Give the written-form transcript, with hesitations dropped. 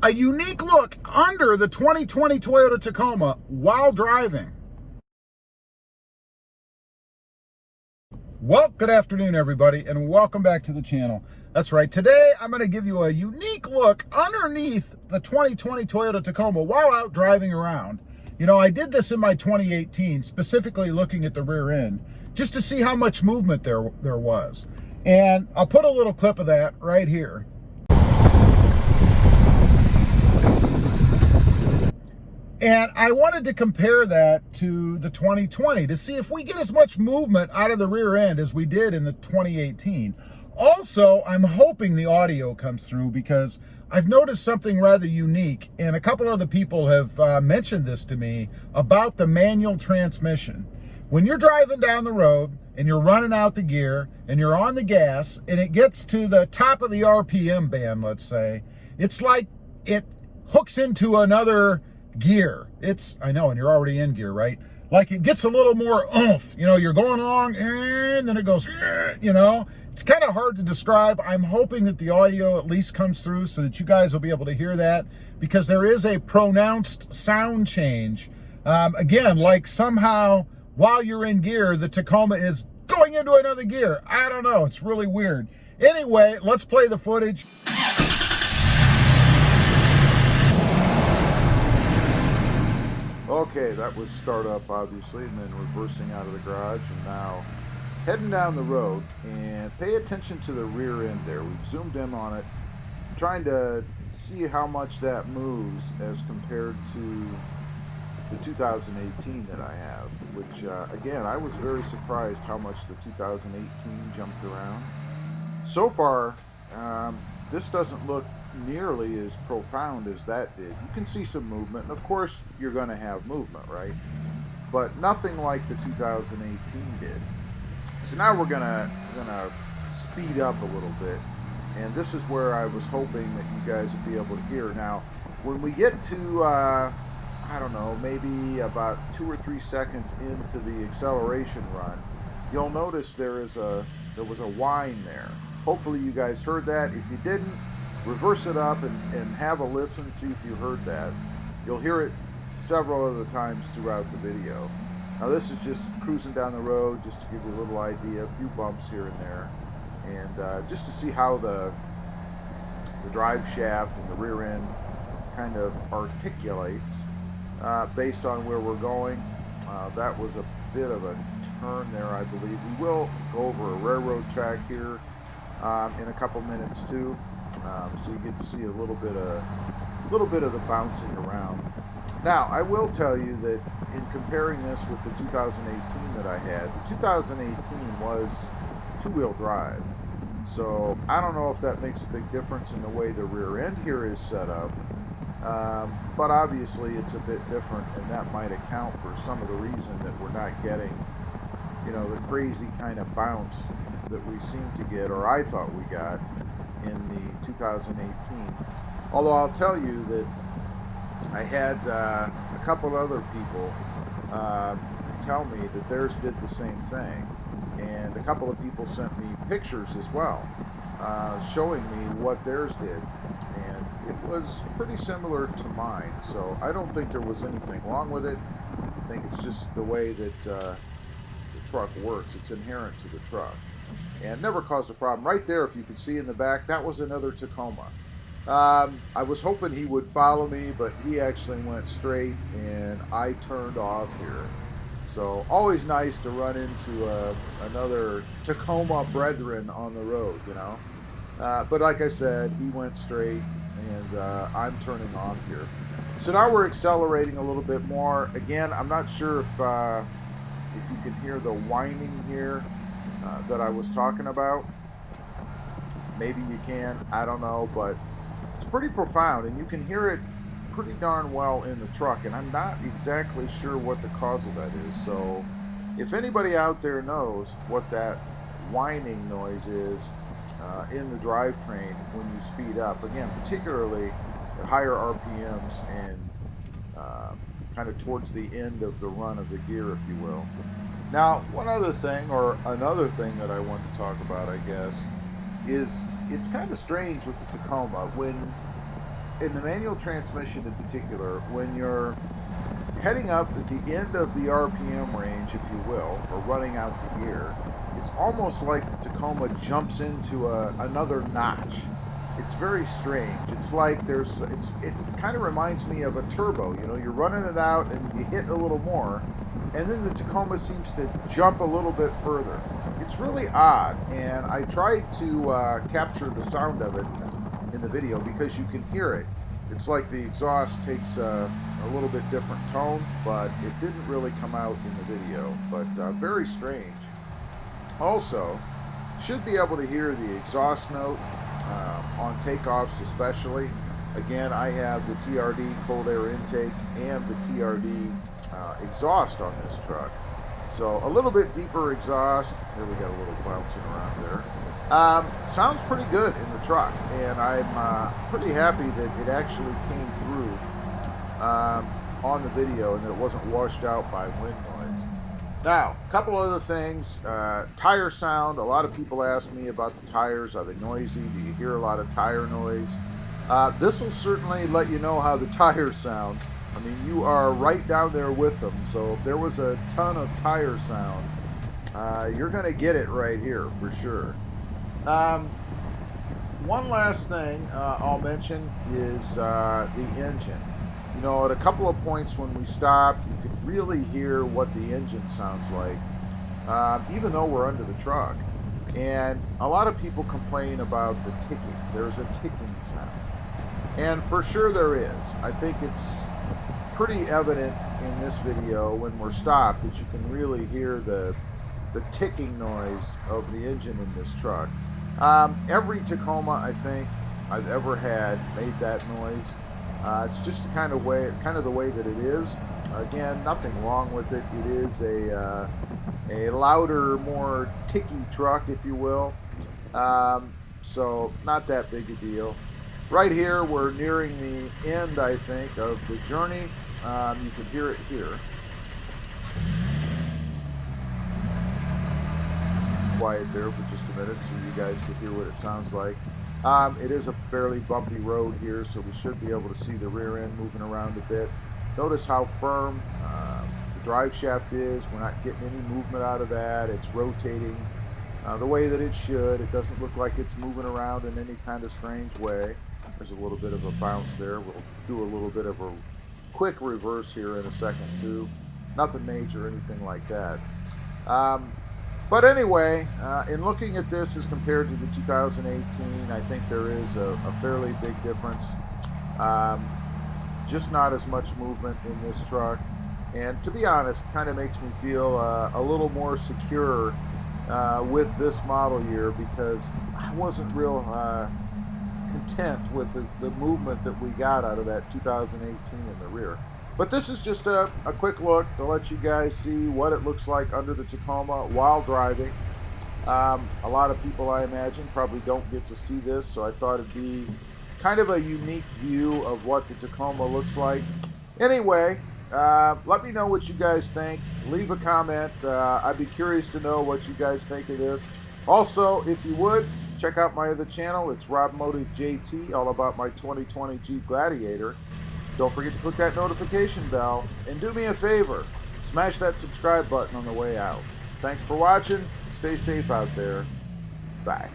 a unique look under the 2020 Toyota Tacoma while driving. Well, good afternoon, everybody, and welcome back to the channel. That's right, today I'm going to give you a unique look underneath the 2020 Toyota Tacoma while out driving around. You know, I did this in my 2018, specifically looking at the rear end, just to see how much movement there was. And I'll put a little clip of that right here. And I wanted to compare that to the 2020 to see if we get as much movement out of the rear end as we did in the 2018. Also, I'm hoping the audio comes through because I've noticed something rather unique, and a couple other people have mentioned this to me about the manual transmission. When you're driving down the road and you're running out the gear and you're on the gas and it gets to the top of the RPM band, let's say, it's like it hooks into another gear. I know, and you're already in gear, right? Like it gets a little more oomph. You know, you're going along and then it goes, you know. It's kind of hard to describe. I'm hoping that the audio at least comes through so that you guys will be able to hear that, because there is a pronounced sound change. Again, like somehow while you're in gear, the Tacoma is going into another gear. I don't know. It's really weird. Anyway, let's play the footage. Okay, that was start up obviously, and then reversing out of the garage, and now heading down the road. And pay attention to the rear end there. We've zoomed in on it, trying to see how much that moves as compared to the 2018 that I have, which again, I was very surprised how much the 2018 jumped around. So far, this doesn't look nearly as profound as that did. You can see some movement, and of course you're going to have movement, right? But nothing like the 2018 did. So now we're gonna speed up a little bit, and this is where I was hoping that you guys would be able to hear. Now when we get to I don't know, maybe about 2 or 3 seconds into the acceleration run, you'll notice there was a whine there. Hopefully you guys heard that. If you didn't, reverse it up and have a listen, see if you heard that. You'll hear it several other times throughout the video. Now this is just cruising down the road, just to give you a little idea, a few bumps here and there, and just to see how the drive shaft and the rear end kind of articulates based on where we're going. That was a bit of a turn there, I believe. We will go over a railroad track here in a couple minutes too. So you get to see a little bit of the bouncing around. Now, I will tell you that in comparing this with the 2018 that I had, the 2018 was two-wheel drive. So I don't know if that makes a big difference in the way the rear end here is set up, but obviously it's a bit different, and that might account for some of the reason that we're not getting, you know, the crazy kind of bounce that we seem to get, or I thought we got, in the 2018. Although I'll tell you that I had a couple other people tell me that theirs did the same thing, and a couple of people sent me pictures as well, showing me what theirs did, and it was pretty similar to mine. So I don't think there was anything wrong with it. I think it's just the way that the truck works. It's inherent to the truck, and never caused a problem. Right there, if you can see in the back, that was another Tacoma. I was hoping he would follow me, but he actually went straight, and I turned off here. So always nice to run into another Tacoma brethren on the road, you know. But like I said, he went straight, and I'm turning off here. So now we're accelerating a little bit more. Again, I'm not sure if you can hear the whining here that I was talking about. Maybe you can, I don't know, but it's pretty profound, and you can hear it pretty darn well in the truck, and I'm not exactly sure what the cause of that is. So if anybody out there knows what that whining noise is in the drivetrain when you speed up, again, particularly at higher RPMs and kind of towards the end of the run of the gear, if you will. Now, one other thing, or another thing that I want to talk about, I guess, is it's kind of strange with the Tacoma. When in the manual transmission in particular, when you're heading up at the end of the RPM range, if you will, or running out the gear, it's almost like the Tacoma jumps into another notch. It's very strange. It's like it kind of reminds me of a turbo. You know, you're running it out and you hit a little more, and then the Tacoma seems to jump a little bit further. It's really odd, and I tried to capture the sound of it in the video because you can hear it. It's like the exhaust takes a little bit different tone, but it didn't really come out in the video. But very strange. Also, should be able to hear the exhaust note on takeoffs especially. Again, I have the TRD cold air intake and the TRD exhaust on this truck. So a little bit deeper exhaust. There we got a little bouncing around there. Sounds pretty good in the truck, and I'm pretty happy that it actually came through on the video and that it wasn't washed out by wind noise. Now, a couple other things. Tire sound. A lot of people ask me about the tires. Are they noisy? Do you hear a lot of tire noise? This will certainly let you know how the tires sound. I mean, you are right down there with them, so if there was a ton of tire sound, you're going to get it right here for sure. One last thing I'll mention is the engine. You know, at a couple of points when we stopped, you could really hear what the engine sounds like, even though we're under the truck. And a lot of people complain about the ticking. There's a ticking sound. And for sure there is. I think it's pretty evident in this video when we're stopped that you can really hear the ticking noise of the engine in this truck. Every Tacoma I think I've ever had made that noise. It's just the kind of the way that it is. Again, nothing wrong with it. It is a louder, more ticky truck, if you will. So not that big a deal. Right here, we're nearing the end, I think, of the journey. You can hear it here. Quiet there for just a minute so you guys can hear what it sounds like. It is a fairly bumpy road here, so we should be able to see the rear end moving around a bit. Notice how firm the drive shaft is. We're not getting any movement out of that. It's rotating the way that it should. It doesn't look like it's moving around in any kind of strange way. There's a little bit of a bounce there. We'll do a little bit of a quick reverse here in a second too. Nothing major or anything like that. But anyway, in looking at this as compared to the 2018, I think there is a fairly big difference. Just not as much movement in this truck. And to be honest, kind of makes me feel a little more secure with this model year because I wasn't real content with the movement that we got out of that 2018 in the rear. But this is just a quick look to let you guys see what it looks like under the Tacoma while driving. A lot of people, I imagine, probably don't get to see this, so I thought it'd be kind of a unique view of what the Tacoma looks like. Anyway, let me know what you guys think. Leave a comment. I'd be curious to know what you guys think of this. Also, if you would, check out my other channel. It's RobMotive JT, all about my 2020 Jeep Gladiator. Don't forget to click that notification bell. And do me a favor, smash that subscribe button on the way out. Thanks for watching. Stay safe out there. Bye.